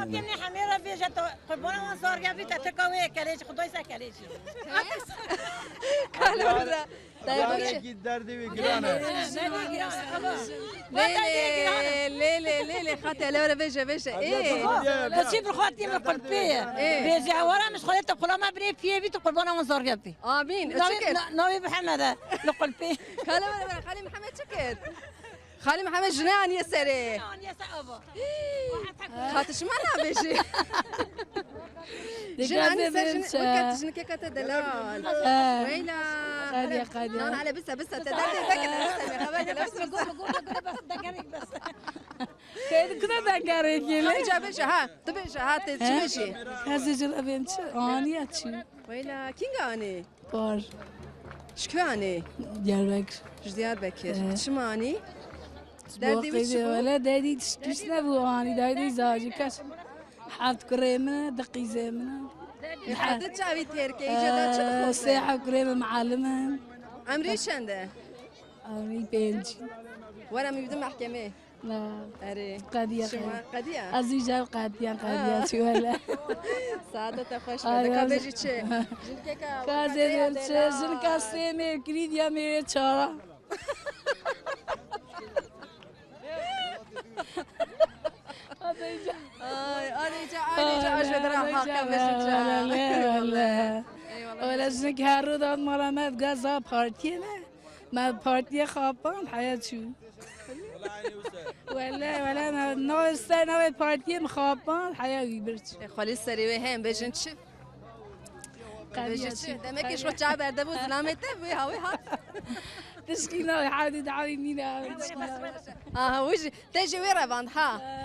كني حميرة في جت قربنا وانصار قبل تتكوي كليش خدوي سكليش كلام اكيد دردی و گرانه ليه خاطر لا ولا بيجا ايه بتصيب الخواتي من قلبي بيجي ورا مش خليت قول ما بني في بيت قربنا وانصار قبل امين نوي محمد لقلبي كلام خالي محمد شكت خالي محمد جنان يا سري يا سأبا خاطر شمعنا بيجي جنان وكانت جنكي كتدلال ويلا قادية انا على بس تدلل ذاك بس كده دقاري خالي جابش ها تبيش هات تمشي هذا جل بنت اني اتشي ويلا كينغاني بار شكواني دياربكر دياربكر شماني دردي ولا دردي تشنا بواني دردي زاجي كاش حاط كريمة دقي زمنة حد جابي تيركي جدا شنو ساعة كريمة معلمة عمري شنده عمري بنتي وانا من بدون محكمة لا اري قضية قضية أزوجة قضية شو هلا سعادة خوش بدك بيجي تشي كازي جن كاسي مير كريد يا مير چارا أنا جا أجود راح حقا لا ولا جنك هارودات مالا ما بقازا بارتي ما بارتي خابان حياة شو ولا نوع السنة بارتي مخابان حياة يبرت خالي السري وهم بيجن تشي بيجن دمك شو تعب أردبو سلامته ويها تشكينا حادي دعوي مينا وجه تجي ويرا باند ها